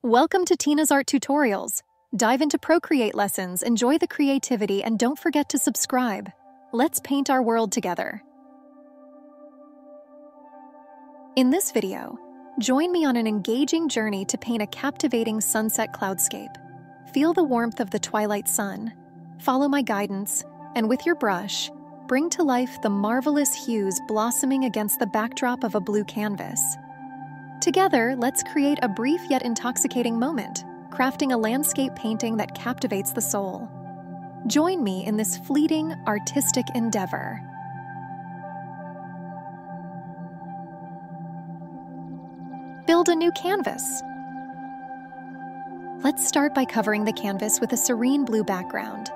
Welcome to Tina's Art Tutorials. Dive into Procreate lessons, enjoy the creativity, and don't forget to subscribe. Let's paint our world together. In this video, join me on an engaging journey to paint a captivating sunset cloudscape. Feel the warmth of the twilight sun, follow my guidance, and with your brush, bring to life the marvelous hues blossoming against the backdrop of a blue canvas. Together, let's create a brief yet intoxicating moment, crafting a landscape painting that captivates the soul. Join me in this fleeting, artistic endeavor. Build a new canvas. Let's start by covering the canvas with a serene blue background.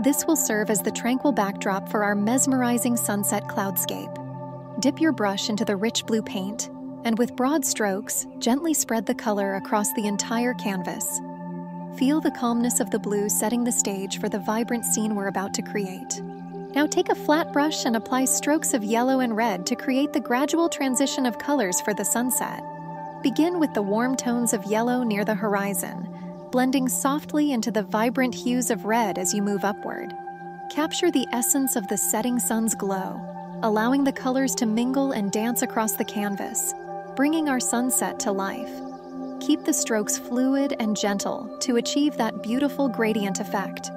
This will serve as the tranquil backdrop for our mesmerizing sunset cloudscape. Dip your brush into the rich blue paint, and with broad strokes, gently spread the color across the entire canvas. Feel the calmness of the blue setting the stage for the vibrant scene we're about to create. Now take a flat brush and apply strokes of yellow and red to create the gradual transition of colors for the sunset. Begin with the warm tones of yellow near the horizon, blending softly into the vibrant hues of red as you move upward. Capture the essence of the setting sun's glow, allowing the colors to mingle and dance across the canvas, bringing our sunset to life. Keep the strokes fluid and gentle to achieve that beautiful gradient effect.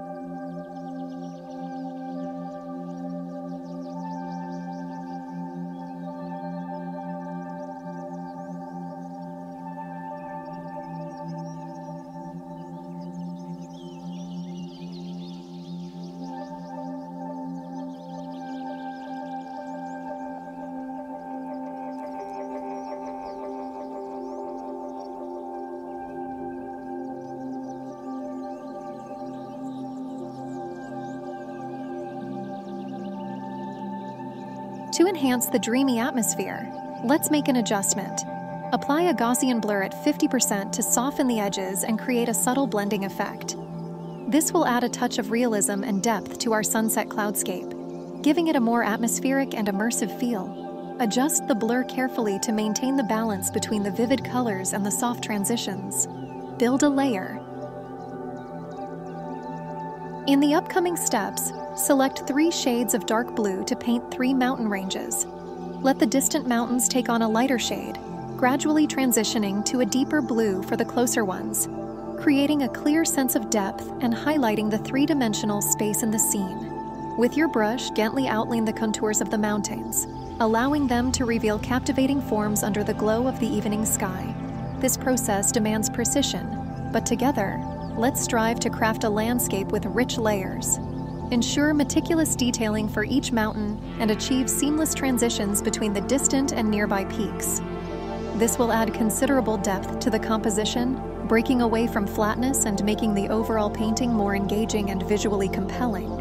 To enhance the dreamy atmosphere, let's make an adjustment. Apply a Gaussian blur at 50% to soften the edges and create a subtle blending effect. This will add a touch of realism and depth to our sunset cloudscape, giving it a more atmospheric and immersive feel. Adjust the blur carefully to maintain the balance between the vivid colors and the soft transitions. Build a layer. In the upcoming steps, select 3 shades of dark blue to paint 3 mountain ranges. Let the distant mountains take on a lighter shade, gradually transitioning to a deeper blue for the closer ones, creating a clear sense of depth and highlighting the 3-dimensional space in the scene. With your brush, gently outline the contours of the mountains, allowing them to reveal captivating forms under the glow of the evening sky. This process demands precision, but together, let's strive to craft a landscape with rich layers. Ensure meticulous detailing for each mountain and achieve seamless transitions between the distant and nearby peaks. This will add considerable depth to the composition, breaking away from flatness and making the overall painting more engaging and visually compelling.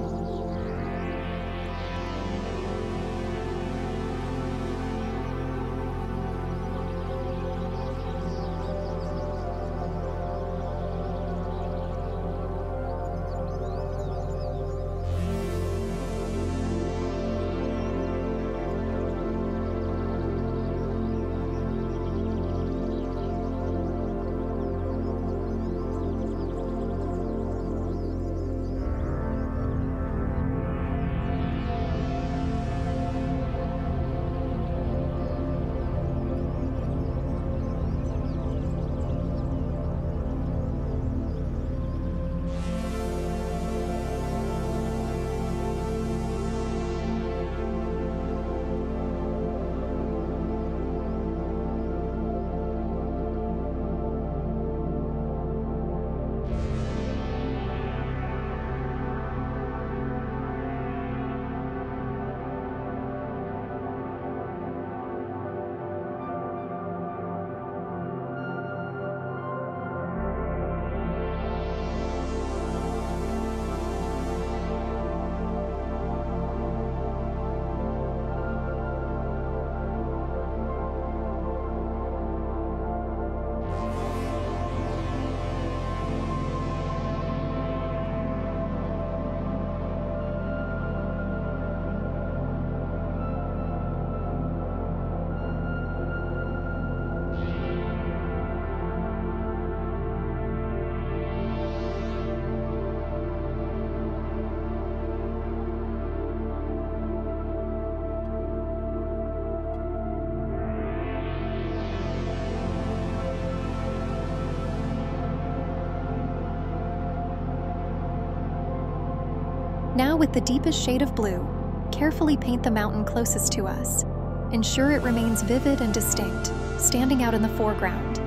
Now, with the deepest shade of blue, carefully paint the mountain closest to us. Ensure it remains vivid and distinct, standing out in the foreground.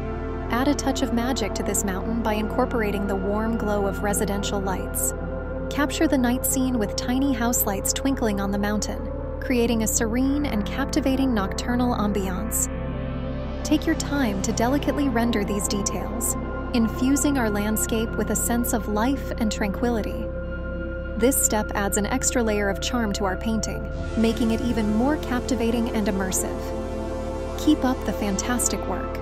Add a touch of magic to this mountain by incorporating the warm glow of residential lights. Capture the night scene with tiny house lights twinkling on the mountain, creating a serene and captivating nocturnal ambiance. Take your time to delicately render these details, infusing our landscape with a sense of life and tranquility. This step adds an extra layer of charm to our painting, making it even more captivating and immersive. Keep up the fantastic work.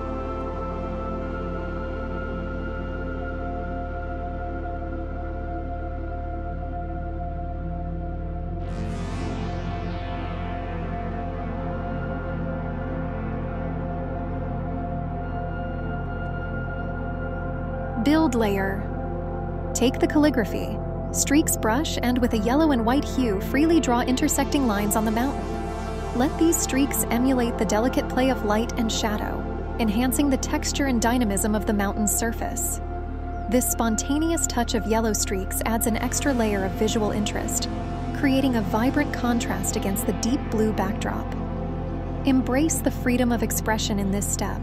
Build layer. Take the calligraphy, streaks brush, and with a yellow and white hue, freely draw intersecting lines on the mountain. Let these streaks emulate the delicate play of light and shadow, enhancing the texture and dynamism of the mountain's surface. This spontaneous touch of yellow streaks adds an extra layer of visual interest, creating a vibrant contrast against the deep blue backdrop. Embrace the freedom of expression in this step,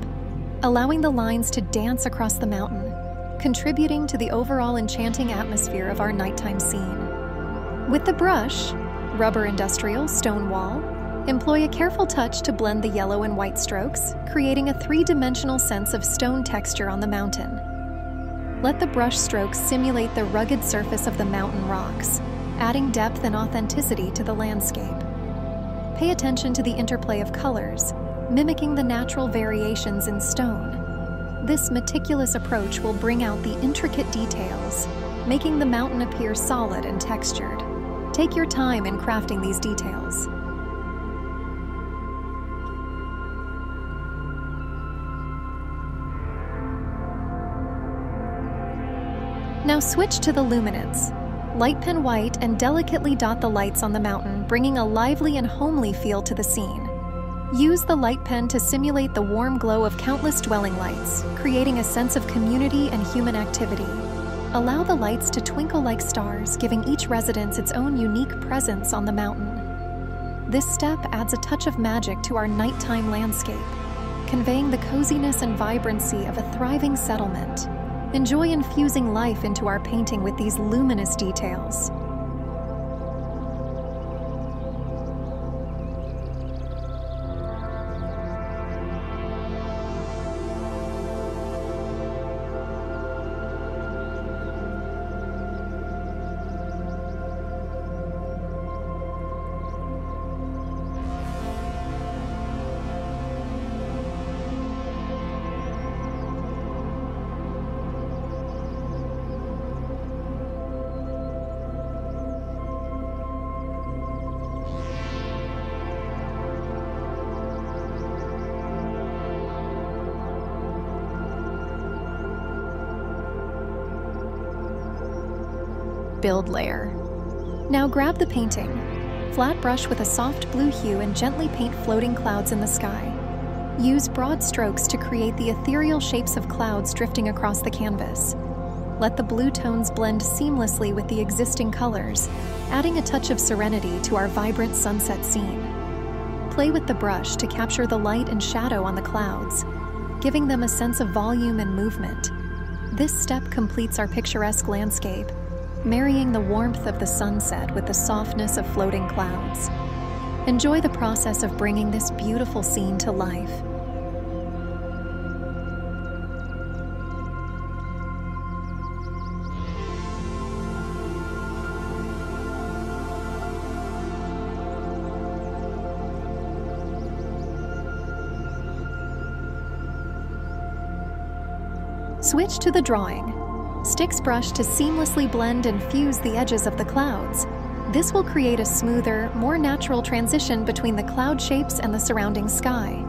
allowing the lines to dance across the mountain, contributing to the overall enchanting atmosphere of our nighttime scene. With the brush, rubber industrial, stone wall, employ a careful touch to blend the yellow and white strokes, creating a three-dimensional sense of stone texture on the mountain. Let the brush strokes simulate the rugged surface of the mountain rocks, adding depth and authenticity to the landscape. Pay attention to the interplay of colors, mimicking the natural variations in stone. This meticulous approach will bring out the intricate details, making the mountain appear solid and textured. Take your time in crafting these details. Now switch to the luminance. Light pen white and delicately dot the lights on the mountain, bringing a lively and homely feel to the scene. Use the light pen to simulate the warm glow of countless dwelling lights, creating a sense of community and human activity. Allow the lights to twinkle like stars, giving each residence its own unique presence on the mountain. This step adds a touch of magic to our nighttime landscape, conveying the coziness and vibrancy of a thriving settlement. Enjoy infusing life into our painting with these luminous details. Build layer. Now grab the painting, flat brush with a soft blue hue, and gently paint floating clouds in the sky. Use broad strokes to create the ethereal shapes of clouds drifting across the canvas. Let the blue tones blend seamlessly with the existing colors, adding a touch of serenity to our vibrant sunset scene. Play with the brush to capture the light and shadow on the clouds, giving them a sense of volume and movement. This step completes our picturesque landscape, marrying the warmth of the sunset with the softness of floating clouds. Enjoy the process of bringing this beautiful scene to life. Switch to the drawing. Sticks brush to seamlessly blend and fuse the edges of the clouds. This will create a smoother, more natural transition between the cloud shapes and the surrounding sky.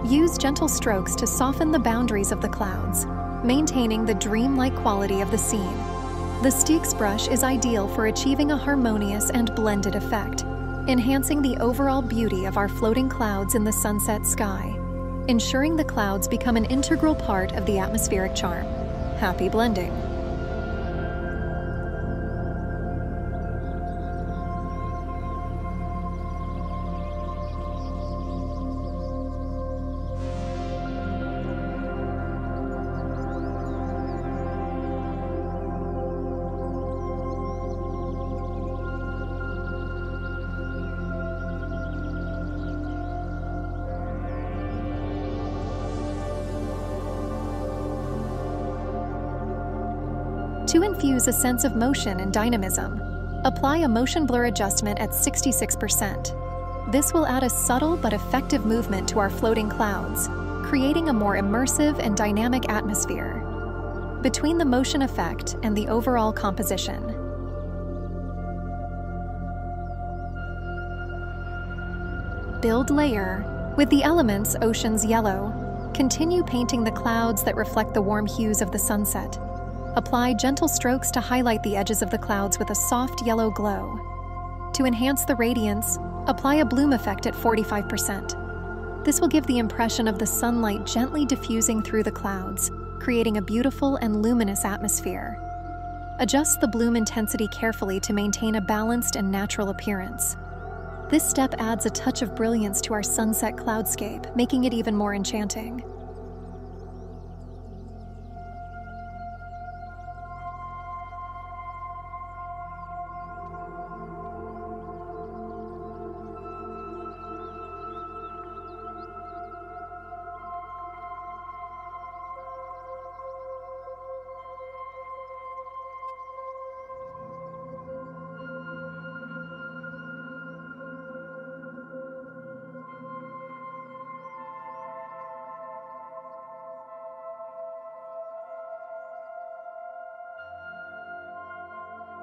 Use gentle strokes to soften the boundaries of the clouds, maintaining the dreamlike quality of the scene. The sticks brush is ideal for achieving a harmonious and blended effect, enhancing the overall beauty of our floating clouds in the sunset sky, ensuring the clouds become an integral part of the atmospheric charm. Happy blending! To infuse a sense of motion and dynamism, apply a motion blur adjustment at 66%. This will add a subtle but effective movement to our floating clouds, creating a more immersive and dynamic atmosphere. Between the motion effect and the overall composition. Build layer. With the elements Ocean's Yellow, continue painting the clouds that reflect the warm hues of the sunset. Apply gentle strokes to highlight the edges of the clouds with a soft yellow glow. To enhance the radiance, apply a bloom effect at 45%. This will give the impression of the sunlight gently diffusing through the clouds, creating a beautiful and luminous atmosphere. Adjust the bloom intensity carefully to maintain a balanced and natural appearance. This step adds a touch of brilliance to our sunset cloudscape, making it even more enchanting.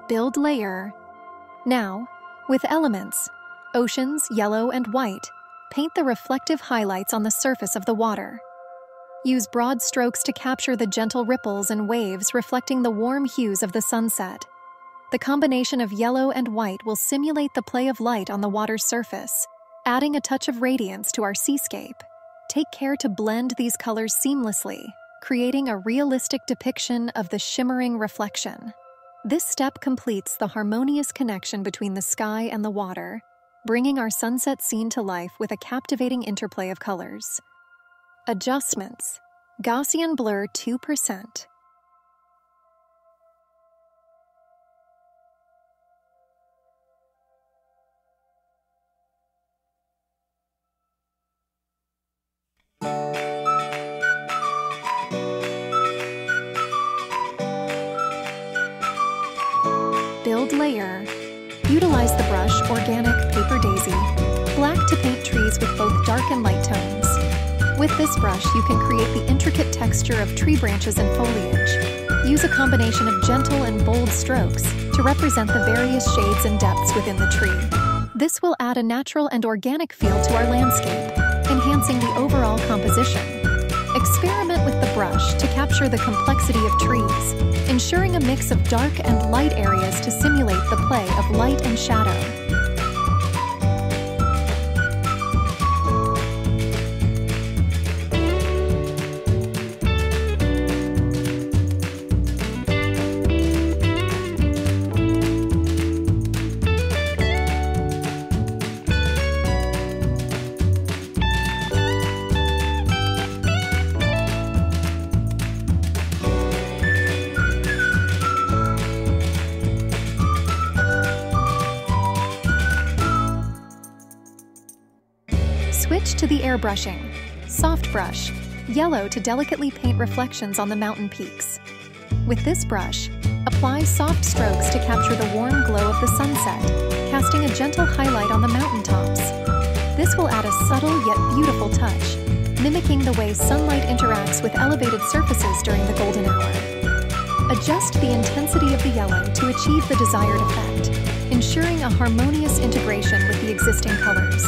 Build layer. Now, with elements, Oceans Yellow and White, paint the reflective highlights on the surface of the water. Use broad strokes to capture the gentle ripples and waves reflecting the warm hues of the sunset. The combination of yellow and white will simulate the play of light on the water's surface, adding a touch of radiance to our seascape. Take care to blend these colors seamlessly, creating a realistic depiction of the shimmering reflection. This step completes the harmonious connection between the sky and the water, bringing our sunset scene to life with a captivating interplay of colors. Adjustments. Gaussian blur 2%. Build layer. Utilize the brush Organic Paper Daisy, black to paint trees with both dark and light tones. With this brush, you can create the intricate texture of tree branches and foliage. Use a combination of gentle and bold strokes to represent the various shades and depths within the tree. This will add a natural and organic feel to our landscape, enhancing the overall composition. Experiment with the brush to capture the complexity of trees, ensuring a mix of dark and light areas to simulate the play of light and shadow. Switch to the airbrushing. Soft brush, yellow to delicately paint reflections on the mountain peaks. With this brush, apply soft strokes to capture the warm glow of the sunset, casting a gentle highlight on the mountaintops. This will add a subtle yet beautiful touch, mimicking the way sunlight interacts with elevated surfaces during the golden hour. Adjust the intensity of the yellow to achieve the desired effect, ensuring a harmonious integration with the existing colors.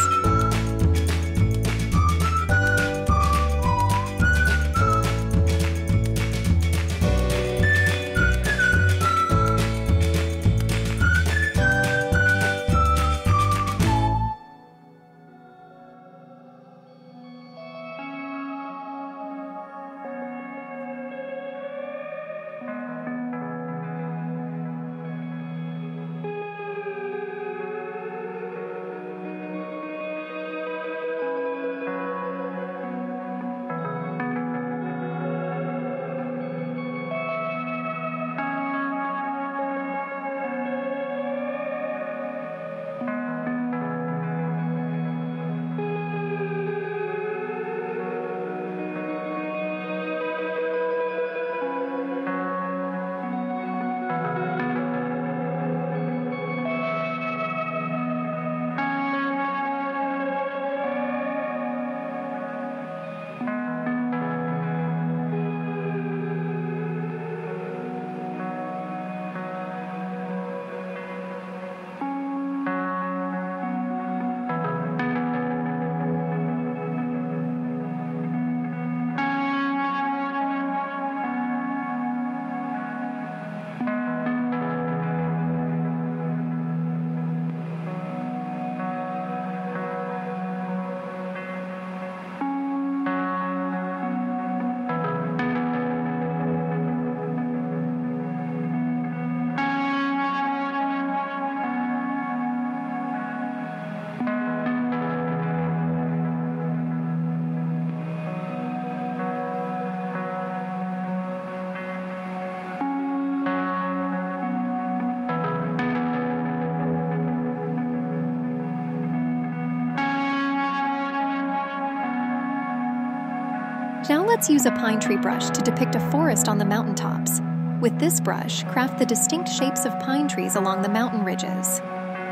Let's use a pine tree brush to depict a forest on the mountaintops. With this brush, craft the distinct shapes of pine trees along the mountain ridges.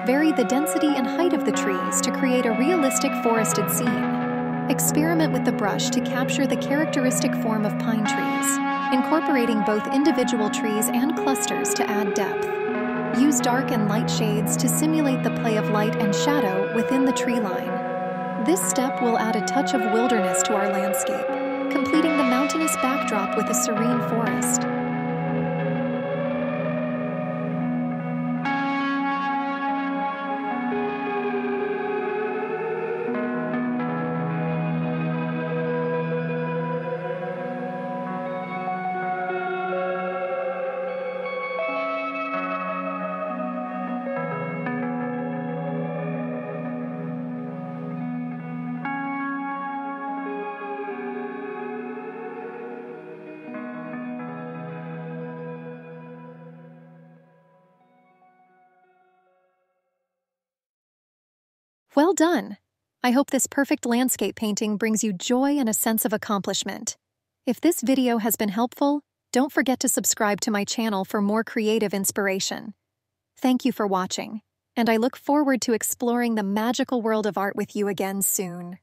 Vary the density and height of the trees to create a realistic forested scene. Experiment with the brush to capture the characteristic form of pine trees, incorporating both individual trees and clusters to add depth. Use dark and light shades to simulate the play of light and shadow within the tree line. This step will add a touch of wilderness to our landscape, completing the mountainous backdrop with a serene forest. Well done! I hope this perfect landscape painting brings you joy and a sense of accomplishment. If this video has been helpful, don't forget to subscribe to my channel for more creative inspiration. Thank you for watching, and I look forward to exploring the magical world of art with you again soon.